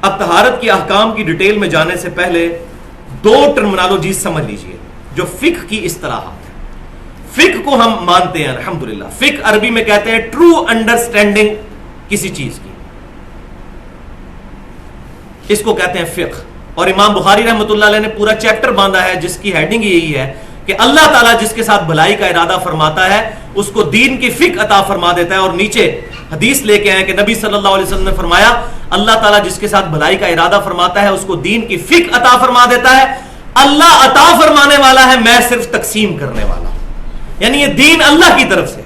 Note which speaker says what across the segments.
Speaker 1: اب طہارت کی احکام کی ڈیٹیل میں جانے سے پہلے دو ٹرمنالوجی سمجھ لیجئے جو فقہ کی اصطلاحات ہیں. فقہ کو ہم مانتے ہیں الحمدللہ. فقہ عربی میں کہتے ہیں ٹرو انڈرسٹینڈنگ کسی چیز کی, اس کو کہتے ہیں فقہ. اور امام بخاری رحمۃ اللہ علیہ نے پورا چیپٹر باندھا ہے جس کی ہیڈنگ یہی ہے کہ اللہ تعالیٰ جس کے ساتھ بھلائی کا ارادہ فرماتا ہے اس کو دین کی فقہ عطا فرما دیتا ہے. اور نیچے حدیث لے کے آئے کہ نبی صلی اللہ علیہ وسلم نے فرمایا اللہ تعالیٰ جس کے ساتھ بھلائی کا ارادہ فرماتا ہے اس کو دین کی فقہ عطا فرما دیتا ہے. اللہ عطا فرمانے والا ہے, میں صرف تقسیم کرنے والا ہوں. یعنی یہ دین اللہ کی طرف سے.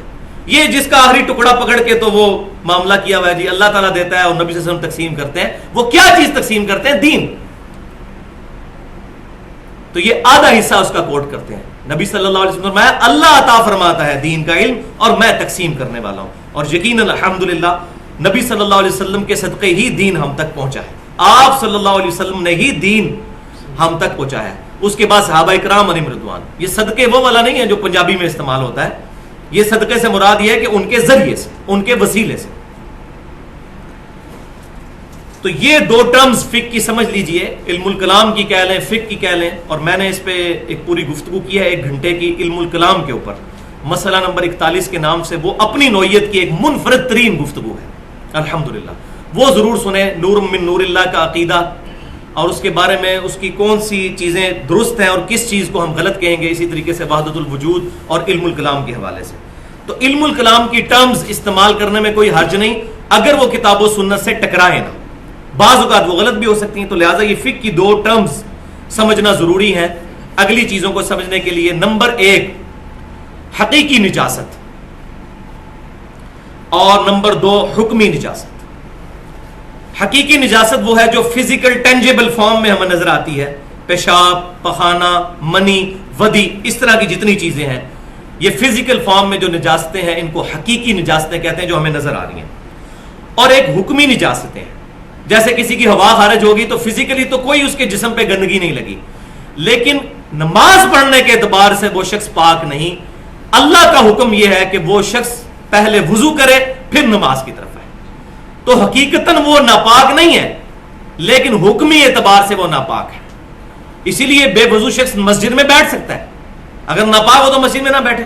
Speaker 1: یہ جس کا آخری ٹکڑا پکڑ کے تو وہ معاملہ کیا ہوا ہے جی اللہ تعالیٰ دیتا ہے اور نبی صلی اللہ علیہ وسلم تقسیم کرتے ہیں. وہ کیا چیز تقسیم کرتے ہیں؟ دین. تو یہ آدھا حصہ اس کا کوٹ کرتے ہیں. نبی صلی اللہ علیہ وسلم فرمایا اللہ عطا فرماتا ہے دین کا علم اور میں تقسیم کرنے والا ہوں. اور یقیناً الحمدللہ نبی صلی اللہ علیہ وسلم کے صدقے ہی دین ہم تک پہنچا ہے. آپ صلی اللہ علیہ وسلم نے ہی دین ہم تک پہنچا ہے. اس کے بعد صحابہ کرام علیہم رضوان. یہ صدقے وہ والا نہیں ہے جو پنجابی میں استعمال ہوتا ہے. یہ صدقے سے مراد یہ ہے کہ ان کے ذریعے سے, ان کے وسیلے سے. تو یہ دو ٹرمز فقہ کی سمجھ لیجئے, علم الکلام کی کہہ لیں, فقہ کی کہہ لیں. اور میں نے اس پہ ایک پوری گفتگو کی ہے 1 گھنٹے کی علم الکلام کے اوپر. مسئلہ نمبر 41 کے نام سے وہ اپنی نوعیت کی ایک منفرد ترین گفتگو ہے الحمدللہ. وہ ضرور سنیں. نور من نور اللہ کا عقیدہ اور اس کے بارے میں اس کی کون سی چیزیں درست ہیں اور کس چیز کو ہم غلط کہیں گے. اسی طریقے سے وحدت الوجود اور علم الکلام کے حوالے سے. تو علم الکلام کی ٹرمز استعمال کرنے میں کوئی حرج نہیں اگر وہ کتاب و سنت سے ٹکرائے نہ. بعض اوقات وہ غلط بھی ہو سکتی ہیں. تو لہٰذا یہ فقہ کی 2 ٹرمز سمجھنا ضروری ہے اگلی چیزوں کو سمجھنے کے لیے. نمبر 1 حقیقی نجاست اور نمبر 2 حکمی نجاست. حقیقی نجاست وہ ہے جو فزیکل ٹینجیبل فارم میں ہمیں نظر آتی ہے. پیشاب, پخانہ, منی, ودی, اس طرح کی جتنی چیزیں ہیں یہ فزیکل فارم میں جو نجاستیں ہیں ان کو حقیقی نجاستیں کہتے ہیں جو ہمیں نظر آ رہی ہیں. اور ایک حکمی نجاستیں ہیں. جیسے کسی کی ہوا خارج ہوگی تو فزیکلی تو کوئی اس کے جسم پہ گندگی نہیں لگی لیکن نماز پڑھنے کے اعتبار سے وہ شخص پاک نہیں. اللہ کا حکم یہ ہے کہ وہ شخص پہلے وضو کرے پھر نماز کی طرف آئے. تو حقیقتاً وہ ناپاک نہیں ہے لیکن حکمی اعتبار سے وہ ناپاک ہے. اسی لیے بے وضو شخص مسجد میں بیٹھ سکتا ہے. اگر ناپاک ہو تو مسجد میں نہ بیٹھے.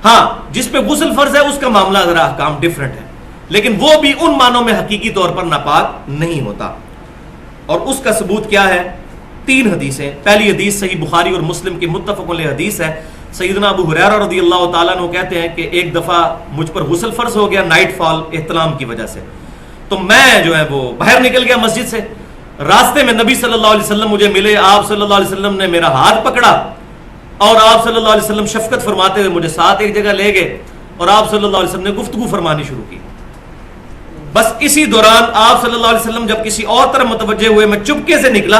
Speaker 1: ہاں جس پہ غسل فرض ہے اس کا معاملہ ذرا احکام ڈیفرنٹ ہے لیکن وہ بھی ان معنوں میں حقیقی طور پر ناپاک نہیں ہوتا. اور اس کا ثبوت کیا ہے؟ 3 حدیثیں. پہلی حدیث صحیح بخاری اور مسلم کی متفق علیہ حدیث ہے. سیدنا ابو ہریرہ رضی اللہ تعالیٰ عنہ کہتے ہیں کہ ایک دفعہ مجھ پر غسل فرض ہو گیا نائٹ فال احتلام کی وجہ سے. تو میں جو ہے وہ باہر نکل گیا مسجد سے. راستے میں نبی صلی اللہ علیہ وسلم مجھے ملے. آپ صلی اللہ علیہ وسلم نے میرا ہاتھ پکڑا اور آپ صلی اللہ علیہ وسلم شفقت فرماتے ہوئے مجھے ساتھ ایک جگہ لے گئے اور آپ صلی اللہ علیہ وسلم نے گفتگو فرمانی شروع کی. بس اسی دوران آپ صلی اللہ علیہ وسلم جب کسی اور طرف متوجہ ہوئے میں چپکے سے نکلا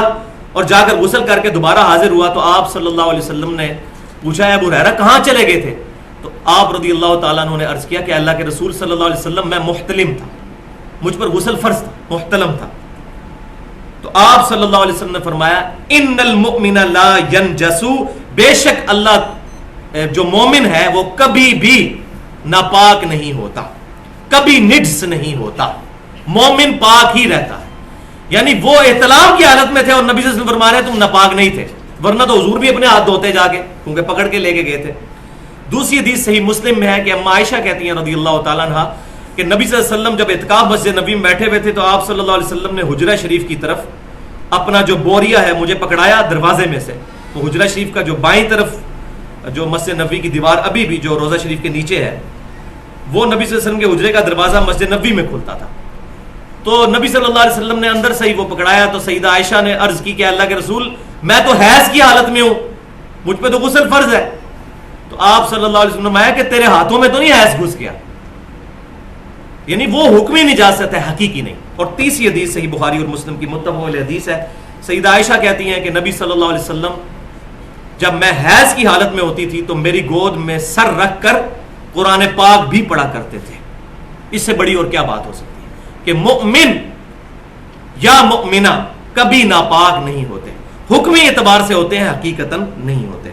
Speaker 1: اور جا کر غسل کر کے دوبارہ حاضر ہوا تو آپ صلی اللہ علیہ وسلم نے پوچھا ابو ہریرہ کہاں چلے گئے تھے؟ تو آپ رضی اللہ تعالیٰ عنہ نے عرض کیا کہ اللہ کے رسول صلی اللہ علیہ وسلم میں محتلم تھا, مجھ پر غسل فرض تھا, محتلم تھا. تو آپ صلی اللہ علیہ وسلم نے فرمایا ان المؤمن لا ینجس, بے شک اللہ جو مومن ہے وہ کبھی بھی ناپاک نہیں ہوتا, کبھی نجس نہیں ہوتا, مومن پاک ہی رہتا ہے. یعنی وہ احتلام کی حالت میں تھے اور نبی صلی اللہ علیہ وسلم فرما رہے ہیں تم ناپاک نہیں تھے, ورنہ تو حضور بھی اپنے ہاتھ دھوتے جا کے کیونکہ پکڑ کے لے کے گئے تھے. دوسری حدیث صحیح مسلم میں ہے کہ اما عائشہ کہتی ہیں رضی اللہ تعالیٰ عنہا کہ نبی صلی اللہ علیہ وسلم جب اعتکاف مسجد نبی میں بیٹھے ہوئے تھے تو آپ صلی اللہ علیہ وسلم نے حجرہ شریف کی طرف اپنا جو بوریا ہے مجھے پکڑایا دروازے میں سے. تو حجرہ شریف کا جو بائیں طرف جو مسجد نبوی کی دیوار ابھی بھی جو روضہ شریف کے نیچے ہے وہ نبی صلی اللہ علیہ وسلم کے حجرے کا دروازہ مسجد نبوی میں کھلتا تھا. تو نبی صلی اللہ علیہ وسلم نے اندر سے ہی وہ پکڑایا. تو سیدہ عائشہ نے عرض کی کہ اللہ کے رسول میں تو حیض کی حالت میں ہوں, مجھ پہ تو غسل فرض ہے. تو آپ صلی اللہ علیہ وسلم نے فرمایا کہ تیرے ہاتھوں میں تو نہیں حیض گھس گیا, یعنی وہ حکمی نجاست ہے حقیقی نہیں. اور تیسری حدیث صحیح بخاری اور مسلم کی متفق علیہ حدیث ہے. سیدہ عائشہ کہتی ہیں کہ نبی صلی اللہ علیہ وسلم جب میں حیض کی حالت میں ہوتی تھی تو میری گود میں سر رکھ کر قرآن پاک بھی پڑھا کرتے تھے. اس سے بڑی اور کیا بات ہو سکتی ہے کہ مؤمن یا مؤمنہ کبھی ناپاک نہیں ہوتے, حکمی اعتبار سے ہوتے ہیں, حقیقتاً نہیں ہوتے.